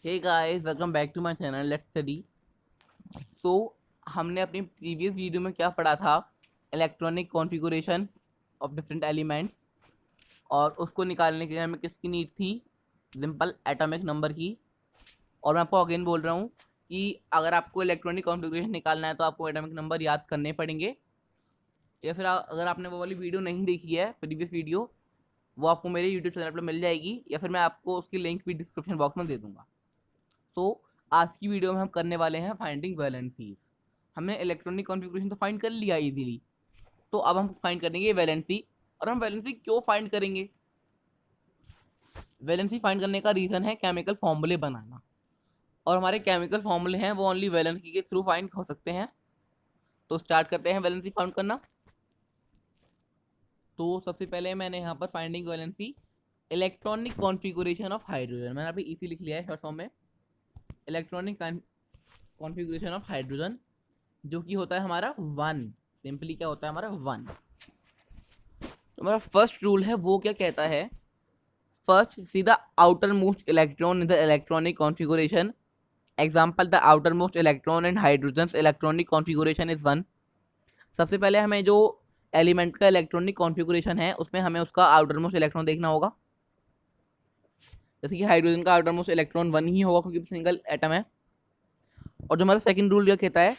Hey guys, welcome back to my channel let's study. So हमने अपनी previous video में क्या पढ़ा था? Electronic configuration of different elements, और उसको निकालने के लिए हमें किसकी नीड थी? सिंपल एटॉमिक नंबर की। और मैं आपको अगेन बोल रहा हूँ कि अगर आपको इलेक्ट्रॉनिक कॉन्फ़िगरेशन निकालना है तो आपको एटॉमिक नंबर याद करने पड़ेंगे, या फिर अगर आपने वो वाली वीडियो नहीं देखी है, प्रीवियस वीडियो, वो आपको मेरे यूट्यूब चैनल पर मिल जाएगी, या फिर मैं आपको उसकी लिंक भी डिस्क्रिप्शन बॉक्स में दे दूँगा। सो आज की वीडियो में हम करने वाले हैं फाइंडिंग वैलेंसीज। हमने इलेक्ट्रॉनिक कॉन्फ़िगरेशन तो फाइंड कर लिया इजीली, तो अब हम फाइंड करेंगे वैलेंसी। और हम वैलेंसी क्यों फाइंड करेंगे? वैलेंसी फाइंड करने का रीज़न है केमिकल फॉर्मूले बनाना, और हमारे केमिकल फॉर्मूले हैं वो ओनली वैलेंसी के थ्रू फाइंड हो सकते हैं। तो स्टार्ट करते हैं वैलेंसी फाइंड करना। तो सबसे पहले मैंने यहाँ पर finding valency electronic configuration of hydrogen, मैंने अभी इसी लिख लिया है शॉर्ट फॉर्म में, इलेक्ट्रॉनिक कॉन्फ़िगरेशन ऑफ हाइड्रोजन, जो कि होता है हमारा वन। सिंपली क्या होता है हमारा वन। तो हमारा फर्स्ट रूल है वो क्या कहता है? First, see the outer most electron in the electronic configuration. Example, the outer most electron in hydrogen electronic configuration is one. सबसे पहले हमें जो एलिमेंट का इलेक्ट्रॉनिक कॉन्फ़िगरेशन है उसमें हमें उसका आउटर मोस्ट इलेक्ट्रॉन देखना होगा। जैसे कि हाइड्रोजन का आउटर मोस्ट इलेक्ट्रॉन वन ही होगा क्योंकि सिंगल एटम है। और जो हमारा सेकंड रूल यह कहता है,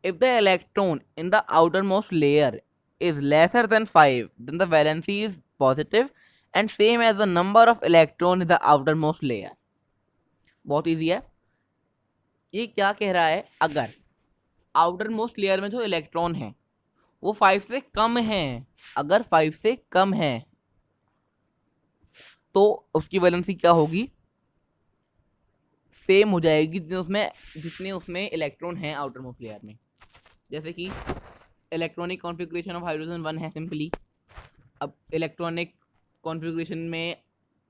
if the electron in the outermost layer is lesser than 5, then the valency is positive and same as the number of electron in the outermost layer. बहुत इजी है। ये क्या कह रहा है? अगर आउटर मोस्ट लेयर में जो इलेक्ट्रॉन है वो 5 से कम है, अगर 5 से कम है तो उसकी वैलेंसी क्या होगी? सेम हो जाएगी जितने उसमें इलेक्ट्रॉन है आउटर मोस्ट लेयर में। जैसे कि electronic configuration of hydrogen one है सिंपली। अब इलेक्ट्रॉनिक कॉन्फ़िगरेशन में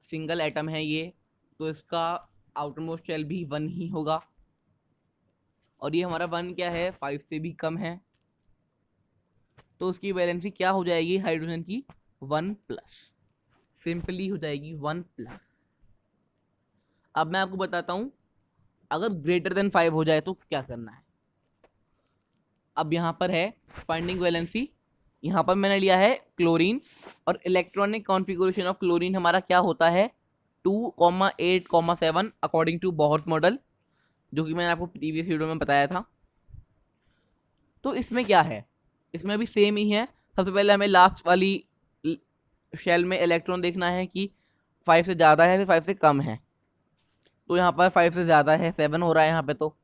सिंगल एटम है ये, तो इसका आउटर मोस्ट शेल भी वन ही होगा, और ये हमारा वन क्या है? 5 से भी कम है, तो उसकी वैलेंसी क्या हो जाएगी हाइड्रोजन की? 1+। सिंपली हो जाएगी 1+। अब मैं आपको बताता हूँ अगर ग्रेटर देन 5 हो जाए तो क्या करना है। अब यहाँ पर है फाइंडिंग वैलेंसी, यहाँ पर मैंने लिया है क्लोरीन, और इलेक्ट्रॉनिक कॉन्फ़िगरेशन ऑफ क्लोरीन हमारा क्या होता है? 2,8,7 अकॉर्डिंग टू बोहर्स मॉडल, जो कि मैंने आपको प्रीवियस वीडियो में बताया था। तो इसमें क्या है? इसमें भी सेम ही है। सबसे पहले हमें लास्ट वाली शेल में इलेक्ट्रॉन देखना है कि 5 से ज़्यादा है फिर 5 से कम है। तो यहाँ पर 5 से ज़्यादा है, 7 हो रहा है यहाँ पे। तो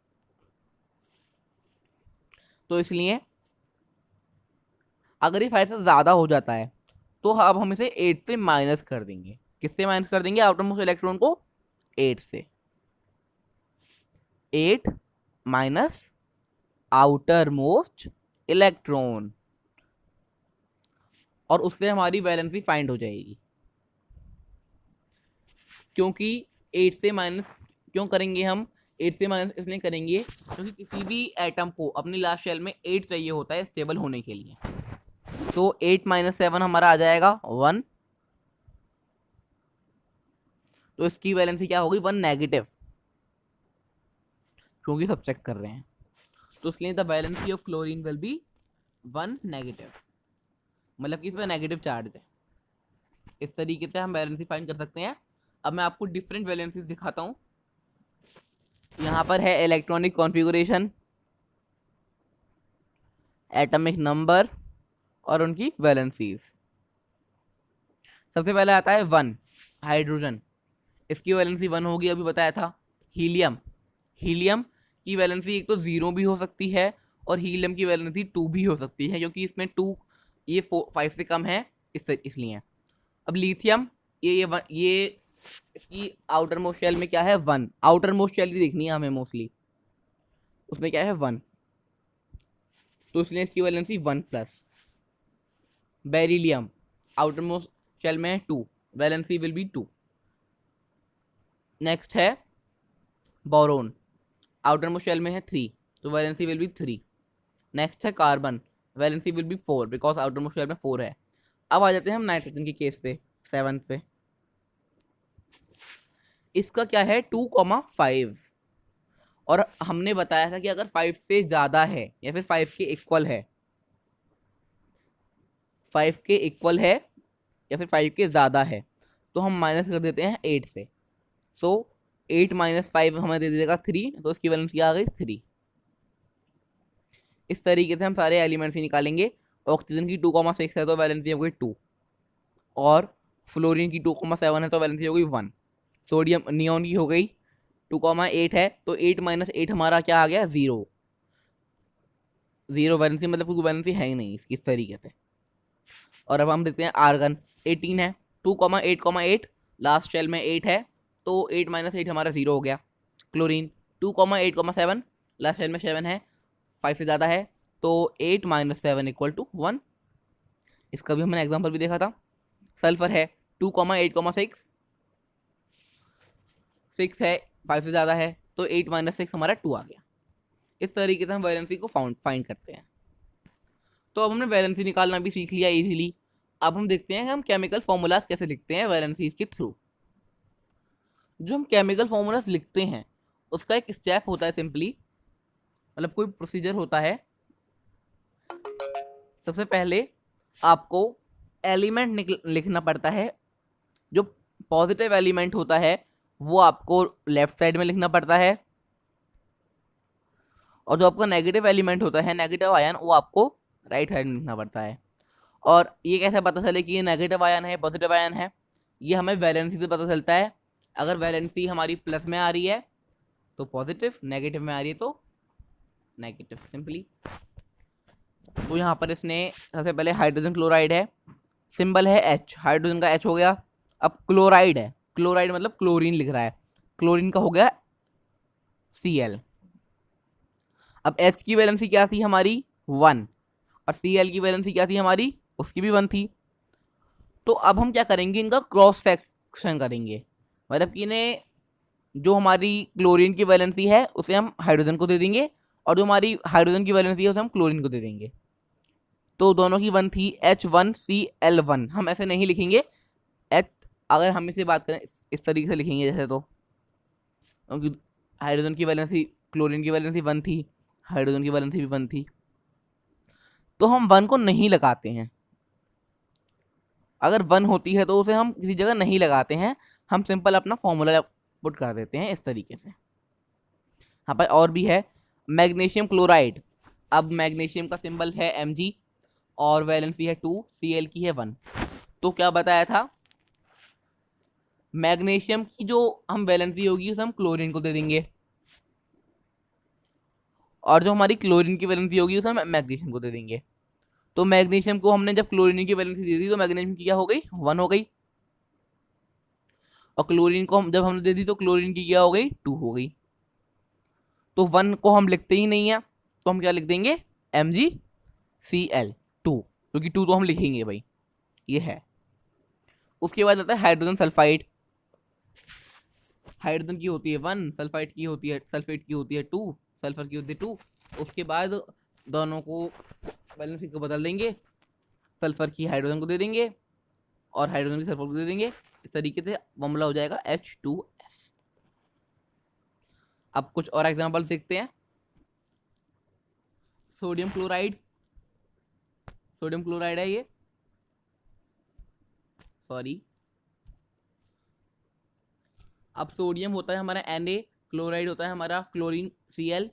इसलिए अगर ये 5 से ज़्यादा हो जाता है तो अब हम इसे 8 से माइनस कर देंगे। किससे माइनस कर देंगे? आउटर मोस्ट इलेक्ट्रॉन को 8 से। 8 माइनस आउटर मोस्ट इलेक्ट्रॉन, और उससे हमारी वैलेंसी फाइंड हो जाएगी। क्योंकि 8 से माइनस क्यों करेंगे हम? 8 से माइनस इसलिए करेंगे क्योंकि किसी भी एटम को अपनी लास्ट शेल में 8 चाहिए होता है स्टेबल होने के लिए। तो 8 - 7 हमारा आ जाएगा 1, तो इसकी वैलेंसी क्या होगी? 1 नेगेटिव, क्योंकि सब चेक कर रहे हैं। तो इसलिए the valency of chlorine will be 1 negative, मतलब कि इसमें नेगेटिव चार्ज है। इस तरीके से हम वैलेंसी फाइंड कर सकते हैं। अब मैं आपको डिफरेंट वैलेंसीज दिखाता हूँ। यहाँ पर है इलेक्ट्रॉनिक कॉन्फ़िगरेशन, एटॉमिक नंबर और उनकी वैलेंसीज। सबसे पहले आता है 1, हाइड्रोजन। इसकी वैलेंसी 1 होगी, अभी बताया था। हीलियम, हीलियम की वैलेंसी एक तो 0 भी हो सकती है और हीलियम की वैलेंसी 2 भी हो सकती है, क्योंकि इसमें 2 ये 5 से कम है इसलिए। अब लिथियम, ये इसकी आउटर मोस्ट शेल में क्या है? 1। आउटर मोस्ट शेल भी देखनी है हमें मोस्टली, उसमें क्या है? 1, तो इसलिए इसकी valency 1+। Beryllium, outer most shell में है 2, वैलेंसी विल बी 2। नेक्स्ट है बोरोन, आउटर मोस्ट शेल में है 3, तो वैलेंसी विल बी 3। नेक्स्ट है carbon, valency will be 4 because outer most shell में 4 है। अब आ जाते हैं हम नाइट्रोजन के केस पे, 7th पे। इसका क्या है 2,5, और हमने बताया था कि अगर 5 से ज्यादा है या फिर 5 के इक्वल है, 5 के इक्वल है या फिर 5 के ज्यादा है, तो हम माइनस कर देते हैं 8 से। सो 8 माइनस 5 हमें दे देगा 3, तो इसकी वैलेंस क्या आ गई 3। इस तरीके से हम सारे एलिमेंट्स ही निकालेंगे। ऑक्सीजन की 2,6 है तो वैलेंसी हो गई 2, और फ्लोरीन की 2,7 है तो वैलेंसी हो गई 1। सोडियम नियोन की हो गई 2,8 है, तो 8 माइनस 8 हमारा क्या आ गया 0। 0 वैलेंसी मतलब कोई वैलेंसी है ही नहीं इसकी, इस तरीके से। और अब हम देखते हैं आर्गन 18 है, 2,8,8 लास्ट शेल में 8 है, तो 8 माइनस 8 हमारा 0 हो गया। क्लोरीन 2,8,7 लास्ट शेल में 7 है, 5 से ज़्यादा है, तो 8 माइनस 7 इक्वल टू 1। इसका भी हमने एग्जाम्पल भी देखा था। सल्फर है 2,8,6, 6 है, 5 से ज़्यादा है, तो 8 माइनस 6 हमारा 2 आ गया। इस तरीके से हम वैलेंसी को फाइंड करते हैं। तो अब हमने वैलेंसी निकालना भी सीख लिया इजीली। अब हम देखते हैं कि हम केमिकल फॉर्मूलाज कैसे लिखते हैं वैलेंसीज के थ्रू। जो हम केमिकल फॉर्मूलाज लिखते हैं उसका एक स्टेप होता है, सिंपली मतलब कोई प्रोसीजर होता है। सबसे पहले आपको एलिमेंट लिखना पड़ता है। जो पॉजिटिव एलिमेंट होता है वो आपको लेफ्ट साइड में लिखना पड़ता है, और जो आपका नेगेटिव एलिमेंट होता है, नेगेटिव आयन, वो आपको राइट साइड में लिखना पड़ता है। और ये कैसे पता चले कि ये नेगेटिव आयन है पॉजिटिव आयन है? ये हमें वैलेंसी से पता चलता है। अगर वैलेंसी हमारी प्लस में आ रही है तो पॉजिटिव, नेगेटिव में आ रही है तो नेगेटिव, सिंपली। तो यहाँ पर इसने सबसे पहले हाइड्रोजन क्लोराइड है, सिंबल है H, हाइड्रोजन का H हो गया। अब क्लोराइड है, क्लोराइड मतलब क्लोरीन लिख रहा है, क्लोरीन का हो गया Cl। अब H की वैलेंसी क्या थी हमारी 1, और Cl की वैलेंसी क्या थी हमारी, उसकी भी 1 थी। तो अब हम क्या करेंगे, इनका क्रॉस सेक्शन करेंगे, मतलब कि इन्हें जो हमारी क्लोरीन की वैलेंसी है उसे हम हाइड्रोजन को दे देंगे, और जो हमारी हाइड्रोजन की वैलेंसी है उसे हम क्लोरीन को दे देंगे। तो दोनों की 1 थी, H1Cl1। हम ऐसे नहीं लिखेंगे H, अगर हम इसे बात करें इस तरीके से लिखेंगे जैसे, तो क्योंकि हाइड्रोजन की वैलेंसी, क्लोरीन की वैलेंसी 1 थी, हाइड्रोजन की वैलेंसी भी 1 थी, तो हम 1 को नहीं लगाते हैं। अगर 1 होती है तो उसे हम किसी जगह नहीं लगाते हैं, हम सिंपल अपना फॉर्मूला पुट कर देते हैं इस तरीके से। यहाँ पर और भी है, मैग्नीशियम क्लोराइड। अब मैग्नीशियम का सिंबल है Mg, और वैलेंसी है 2, Cl की है 1। तो क्या बताया था, मैग्नीशियम की जो हम वैलेंसी होगी उसे हम क्लोरीन को दे देंगे, और जो हमारी क्लोरीन की वैलेंसी होगी उसे हम मैग्नीशियम को दे देंगे। तो मैग्नीशियम को हमने जब क्लोरीन की वैलेंसी दे दी तो मैग्नीशियम की क्या हो गई 1 हो गई, और क्लोरीन को हम जब हमने दे दी तो क्लोरीन की क्या हो गई 2 हो गई। तो 1 को हम लिखते ही नहीं है, तो हम क्या लिख देंगे MgCl2, क्योंकि 2 तो हम लिखेंगे भाई, ये है। उसके बाद आता है हाइड्रोजन सल्फाइड। हाइड्रोजन की होती है 1, सल्फाइड की होती है, सल्फेट की होती है 2, सल्फर की होती है 2। उसके बाद दोनों को वैलेंसी को बदल देंगे, सल्फर की हाइड्रोजन को दे देंगे और हाइड्रोजन की सल्फर को दे देंगे। इस तरीके से फॉर्मूला हो जाएगा H2S। अब कुछ और एग्जांपल देखते हैं। सोडियम क्लोराइड, सोडियम क्लोराइड है ये, सॉरी। अब सोडियम होता है हमारा Na, क्लोराइड होता है हमारा क्लोरीन Cl।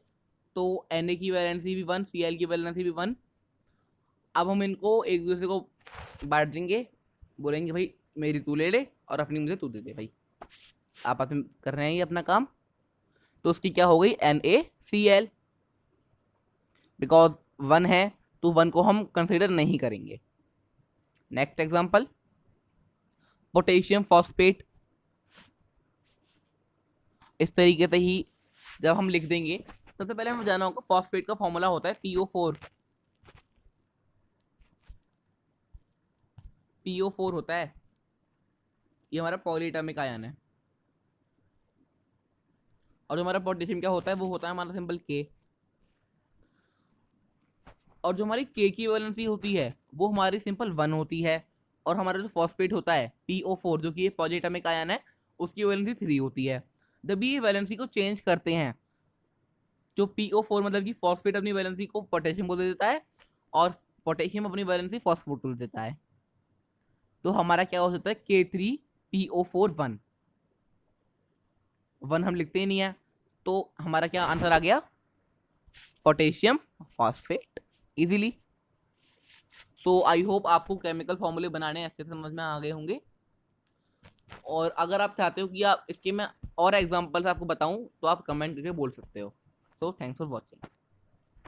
तो Na की वैलेंसी भी 1, Cl की वैलेंसी भी 1। अब हम इनको एक दूसरे को बांट देंगे, बोलेंगे भाई मेरी तू ले ले और अपनी मुझे तू दे दे भाई, आपस में कर रहे हैं ये अपना काम। तो उसकी क्या हो गई NaCl, बिकॉज 1 है तो 1 को हम कंसिडर नहीं करेंगे। Next example, potassium phosphate. इस तरीके से ही जब हम लिख देंगे, सबसे पहले हमें जाना होगा फॉस्फेट का फॉर्मूला होता है PO4। PO4 होता है, ये हमारा पॉलीएटॉमिक आयन है। और जो हमारा पोटेशियम क्या होता है, वो होता है हमारा सिंबल K। और जो हमारी K की वैलेंसी होती है वो हमारी सिंपल 1 होती है। और हमारा जो फॉस्फेट होता है PO4, जो कि ये पॉलीएटॉमिक आयन है, उसकी वैलेंसी 3 होती है। जब भी ये वैलेंसी को चेंज करते हैं, जो PO4 मतलब कि फॉस्फेट अपनी वैलेंसी को पोटेशियम को दे देता है और पोटेशियम अपनी वैलेंसी फॉस्फेट को दे देता है, तो हमारा क्या हो सकता है K3PO4 1 1 हम लिखते ही नहीं है, तो हमारा क्या आंसर आ गया, potassium phosphate easily. So I hope आपको केमिकल फॉर्मूले बनाने अच्छे से समझ में आ गए होंगे। और अगर आप चाहते हो कि आप इसके मैं और एग्जांपल्स आपको बताऊं तो आप कमेंट करके बोल सकते हो। So thanks for watching.